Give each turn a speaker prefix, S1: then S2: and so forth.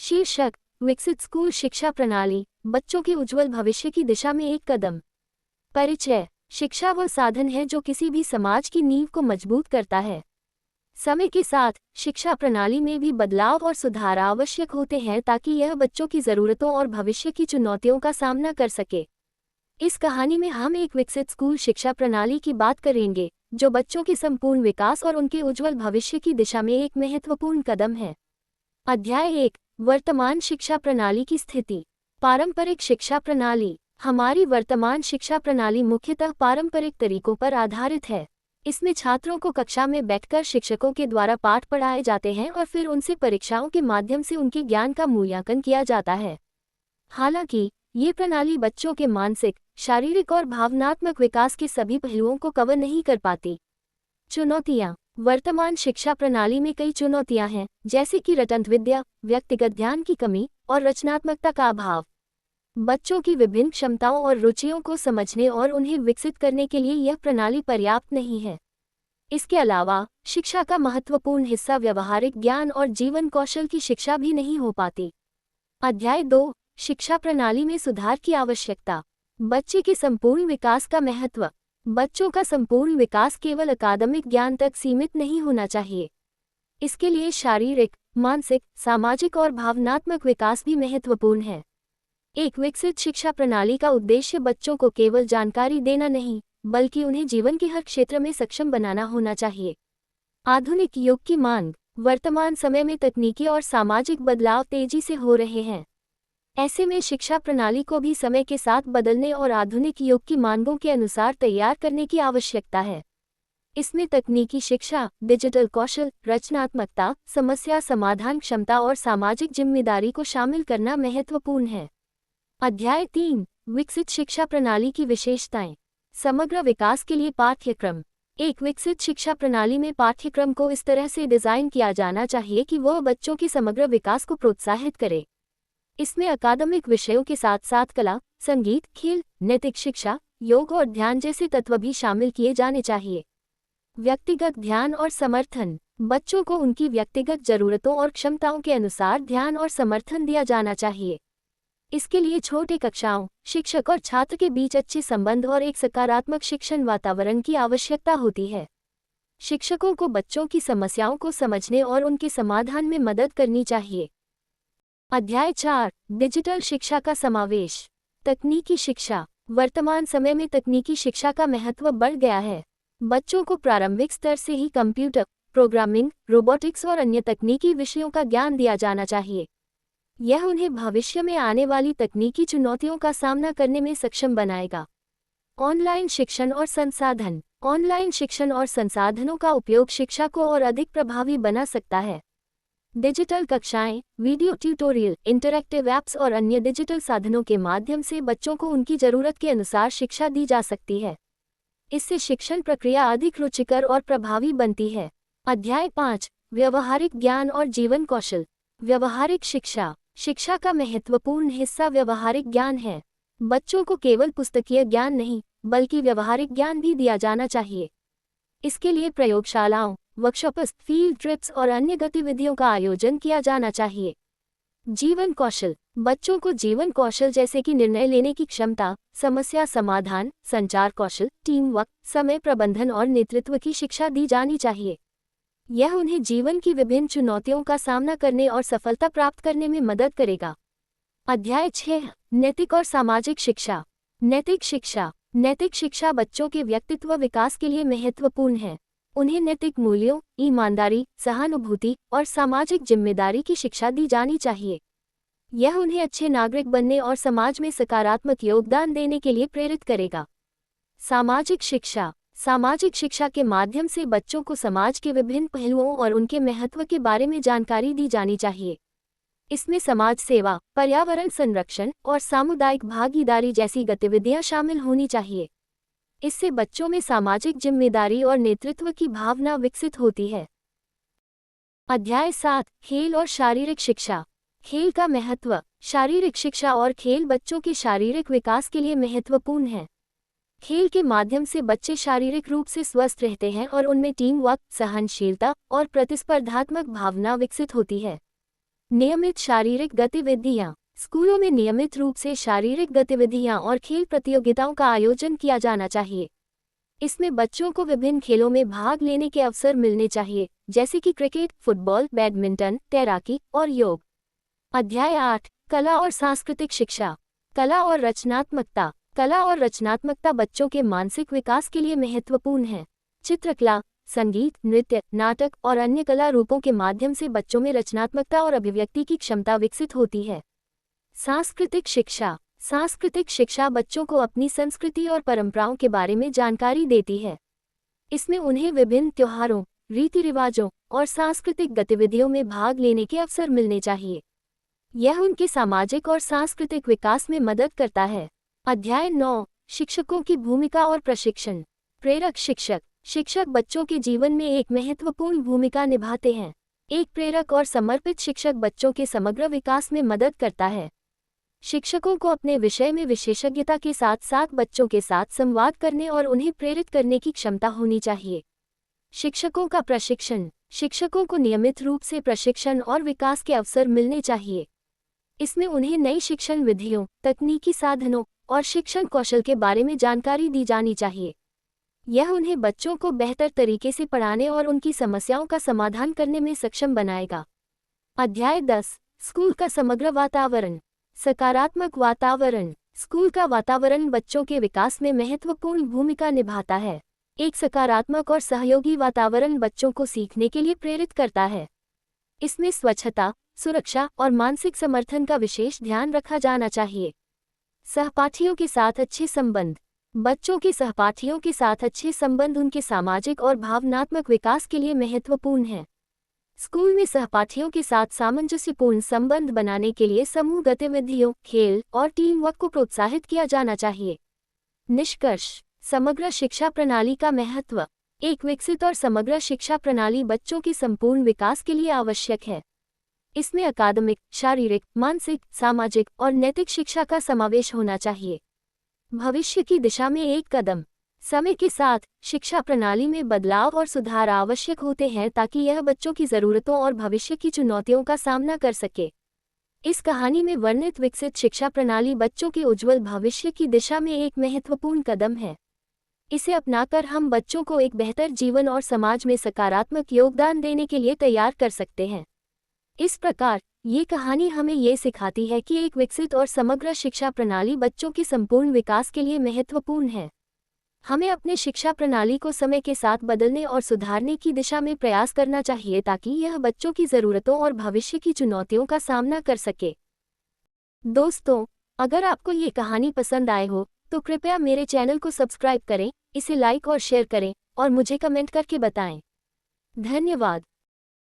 S1: शीर्षक विकसित स्कूल शिक्षा प्रणाली, बच्चों के उज्जवल भविष्य की दिशा में एक कदम। परिचय। शिक्षा वह साधन है जो किसी भी समाज की नींव को मजबूत करता है। समय के साथ शिक्षा प्रणाली में भी बदलाव और सुधार आवश्यक होते हैं ताकि यह बच्चों की ज़रूरतों और भविष्य की चुनौतियों का सामना कर सके। इस कहानी में हम एक विकसित स्कूल शिक्षा प्रणाली की बात करेंगे, जो बच्चों के संपूर्ण विकास और उनके उज्जवल भविष्य की दिशा में एक महत्वपूर्ण कदम है। अध्याय 1। वर्तमान शिक्षा प्रणाली की स्थिति। पारंपरिक शिक्षा प्रणाली। हमारी वर्तमान शिक्षा प्रणाली मुख्यतः पारंपरिक तरीकों पर आधारित है। इसमें छात्रों को कक्षा में बैठकर शिक्षकों के द्वारा पाठ पढ़ाए जाते हैं और फिर उनसे परीक्षाओं के माध्यम से उनके ज्ञान का मूल्यांकन किया जाता है। हालांकि ये प्रणाली बच्चों के मानसिक, शारीरिक और भावनात्मक विकास के सभी पहलुओं को कवर नहीं कर पाती। चुनौतियाँ। वर्तमान शिक्षा प्रणाली में कई चुनौतियाँ हैं, जैसे कि रटंत विद्या, व्यक्तिगत ध्यान की कमी और रचनात्मकता का अभाव। बच्चों की विभिन्न क्षमताओं और रुचियों को समझने और उन्हें विकसित करने के लिए यह प्रणाली पर्याप्त नहीं है। इसके अलावा शिक्षा का महत्वपूर्ण हिस्सा व्यवहारिक ज्ञान और जीवन कौशल की शिक्षा भी नहीं हो पाती। अध्याय 2। शिक्षा प्रणाली में सुधार की आवश्यकता। बच्चे के संपूर्ण विकास का महत्व। बच्चों का संपूर्ण विकास केवल अकादमिक ज्ञान तक सीमित नहीं होना चाहिए। इसके लिए शारीरिक, मानसिक, सामाजिक और भावनात्मक विकास भी महत्वपूर्ण है। एक विकसित शिक्षा प्रणाली का उद्देश्य बच्चों को केवल जानकारी देना नहीं, बल्कि उन्हें जीवन के हर क्षेत्र में सक्षम बनाना होना चाहिए। आधुनिक युग की मांग। वर्तमान समय में तकनीकी और सामाजिक बदलाव तेजी से हो रहे हैं। ऐसे में शिक्षा प्रणाली को भी समय के साथ बदलने और आधुनिक युग की मांगों के अनुसार तैयार करने की आवश्यकता है। इसमें तकनीकी शिक्षा, डिजिटल कौशल, रचनात्मकता, समस्या समाधान क्षमता और सामाजिक जिम्मेदारी को शामिल करना महत्वपूर्ण है। अध्याय 3। विकसित शिक्षा प्रणाली की विशेषताएं। समग्र विकास के लिए पाठ्यक्रम। एक विकसित शिक्षा प्रणाली में पाठ्यक्रम को इस तरह से डिज़ाइन किया जाना चाहिए कि वह बच्चों के समग्र विकास को प्रोत्साहित करे। इसमें अकादमिक विषयों के साथ साथ कला, संगीत, खेल, नैतिक शिक्षा, योग और ध्यान जैसे तत्व भी शामिल किए जाने चाहिए। व्यक्तिगत ध्यान और समर्थन। बच्चों को उनकी व्यक्तिगत जरूरतों और क्षमताओं के अनुसार ध्यान और समर्थन दिया जाना चाहिए। इसके लिए छोटे कक्षाओं, शिक्षक और छात्र के बीच अच्छे संबंध और एक सकारात्मक शिक्षण वातावरण की आवश्यकता होती है। शिक्षकों को बच्चों की समस्याओं को समझने और उनके समाधान में मदद करनी चाहिए। अध्याय 4। डिजिटल शिक्षा का समावेश। तकनीकी शिक्षा। वर्तमान समय में तकनीकी शिक्षा का महत्व बढ़ गया है। बच्चों को प्रारंभिक स्तर से ही कंप्यूटर, प्रोग्रामिंग, रोबोटिक्स और अन्य तकनीकी विषयों का ज्ञान दिया जाना चाहिए। यह उन्हें भविष्य में आने वाली तकनीकी चुनौतियों का सामना करने में सक्षम बनाएगा। ऑनलाइन शिक्षण और संसाधन। ऑनलाइन शिक्षण और संसाधनों का उपयोग शिक्षा को और अधिक प्रभावी बना सकता है। डिजिटल कक्षाएं, वीडियो ट्यूटोरियल, इंटरैक्टिव ऐप्स और अन्य डिजिटल साधनों के माध्यम से बच्चों को उनकी ज़रूरत के अनुसार शिक्षा दी जा सकती है। इससे शिक्षण प्रक्रिया अधिक रुचिकर और प्रभावी बनती है। अध्याय 5। व्यवहारिक ज्ञान और जीवन कौशल। व्यवहारिक शिक्षा। शिक्षा का महत्वपूर्ण हिस्सा व्यवहारिक ज्ञान है। बच्चों को केवल पुस्तकीय ज्ञान नहीं, बल्कि व्यवहारिक ज्ञान भी दिया जाना चाहिए। इसके लिए प्रयोगशालाओं, वर्कशॉप्स, फील्ड ट्रिप्स और अन्य गतिविधियों का आयोजन किया जाना चाहिए। जीवन कौशल। बच्चों को जीवन कौशल जैसे कि निर्णय लेने की क्षमता, समस्या समाधान, संचार कौशल, टीम वर्क, समय प्रबंधन और नेतृत्व की शिक्षा दी जानी चाहिए। यह उन्हें जीवन की विभिन्न चुनौतियों का सामना करने और सफलता प्राप्त करने में मदद करेगा। अध्याय 6। नैतिक और सामाजिक शिक्षा। नैतिक शिक्षा। नैतिक शिक्षा बच्चों के व्यक्तित्व विकास के लिए महत्वपूर्ण है। उन्हें नैतिक मूल्यों, ईमानदारी, सहानुभूति और सामाजिक जिम्मेदारी की शिक्षा दी जानी चाहिए। यह उन्हें अच्छे नागरिक बनने और समाज में सकारात्मक योगदान देने के लिए प्रेरित करेगा। सामाजिक शिक्षा। सामाजिक शिक्षा के माध्यम से बच्चों को समाज के विभिन्न पहलुओं और उनके महत्व के बारे में जानकारी दी जानी चाहिए। इसमें समाज सेवा, पर्यावरण संरक्षण और सामुदायिक भागीदारी जैसी गतिविधियां शामिल होनी चाहिए। इससे बच्चों में सामाजिक जिम्मेदारी और नेतृत्व की भावना विकसित होती है। अध्याय 7। खेल और शारीरिक शिक्षा। खेल का महत्व। शारीरिक शिक्षा और खेल बच्चों के शारीरिक विकास के लिए महत्वपूर्ण है। खेल के माध्यम से बच्चे शारीरिक रूप से स्वस्थ रहते हैं और उनमें टीम वर्क, सहनशीलता और प्रतिस्पर्धात्मक भावना विकसित होती है। नियमित शारीरिक गतिविधियाँ। स्कूलों में नियमित रूप से शारीरिक गतिविधियाँ और खेल प्रतियोगिताओं का आयोजन किया जाना चाहिए। इसमें बच्चों को विभिन्न खेलों में भाग लेने के अवसर मिलने चाहिए, जैसे कि क्रिकेट, फुटबॉल, बैडमिंटन, तैराकी और योग। अध्याय 8 कला और सांस्कृतिक शिक्षा। कला और रचनात्मकता। कला और रचनात्मकता बच्चों के मानसिक विकास के लिए महत्वपूर्ण है। चित्रकला, संगीत, नृत्य, नाटक और अन्य कला रूपों के माध्यम से बच्चों में रचनात्मकता और अभिव्यक्ति की क्षमता विकसित होती है। सांस्कृतिक शिक्षा। सांस्कृतिक शिक्षा बच्चों को अपनी संस्कृति और परंपराओं के बारे में जानकारी देती है। इसमें उन्हें विभिन्न त्योहारों, रीति रिवाजों और सांस्कृतिक गतिविधियों में भाग लेने के अवसर मिलने चाहिए। यह उनके सामाजिक और सांस्कृतिक विकास में मदद करता है। अध्याय 9 शिक्षकों की भूमिका और प्रशिक्षण। प्रेरक शिक्षक। शिक्षक बच्चों के जीवन में एक महत्वपूर्ण भूमिका निभाते हैं। एक प्रेरक और समर्पित शिक्षक बच्चों के समग्र विकास में मदद करता है। शिक्षकों को अपने विषय में विशेषज्ञता के साथ साथ बच्चों के साथ संवाद करने और उन्हें प्रेरित करने की क्षमता होनी चाहिए। शिक्षकों का प्रशिक्षण। शिक्षकों को नियमित रूप से प्रशिक्षण और विकास के अवसर मिलने चाहिए। इसमें उन्हें नई शिक्षण विधियों, तकनीकी साधनों और शिक्षण कौशल के बारे में जानकारी दी जानी चाहिए। यह उन्हें बच्चों को बेहतर तरीके से पढ़ाने और उनकी समस्याओं का समाधान करने में सक्षम बनाएगा। अध्याय 10 स्कूल का समग्र वातावरण। सकारात्मक वातावरण। स्कूल का वातावरण बच्चों के विकास में महत्वपूर्ण भूमिका निभाता है। एक सकारात्मक और सहयोगी वातावरण बच्चों को सीखने के लिए प्रेरित करता है। इसमें स्वच्छता, सुरक्षा और मानसिक समर्थन का विशेष ध्यान रखा जाना चाहिए। सहपाठियों के साथ अच्छे संबंध। बच्चों के सहपाठियों के साथ अच्छे संबंध उनके सामाजिक और भावनात्मक विकास के लिए महत्वपूर्ण है। स्कूल में सहपाठियों के साथ सामंजस्यपूर्ण संबंध बनाने के लिए समूह गतिविधियों, खेल और टीम वर्क को प्रोत्साहित किया जाना चाहिए। निष्कर्ष। समग्र शिक्षा प्रणाली का महत्व। एक विकसित और समग्र शिक्षा प्रणाली बच्चों के संपूर्ण विकास के लिए आवश्यक है। इसमें अकादमिक, शारीरिक, मानसिक, सामाजिक और नैतिक शिक्षा का समावेश होना चाहिए। भविष्य की दिशा में एक कदम। समय के साथ शिक्षा प्रणाली में बदलाव और सुधार आवश्यक होते हैं ताकि यह बच्चों की ज़रूरतों और भविष्य की चुनौतियों का सामना कर सके। इस कहानी में वर्णित विकसित शिक्षा प्रणाली बच्चों के उज्जवल भविष्य की दिशा में एक महत्वपूर्ण कदम है। इसे अपनाकर हम बच्चों को एक बेहतर जीवन और समाज में सकारात्मक योगदान देने के लिए तैयार कर सकते हैं। इस प्रकार ये कहानी हमें ये सिखाती है कि एक विकसित और समग्र शिक्षा प्रणाली बच्चों के संपूर्ण विकास के लिए महत्वपूर्ण है। हमें अपने शिक्षा प्रणाली को समय के साथ बदलने और सुधारने की दिशा में प्रयास करना चाहिए ताकि यह बच्चों की ज़रूरतों और भविष्य की चुनौतियों का सामना कर सके। दोस्तों, अगर आपको ये कहानी पसंद आए हो तो कृपया मेरे चैनल को सब्सक्राइब करें, इसे लाइक और शेयर करें और मुझे कमेंट करके बताएं। धन्यवाद।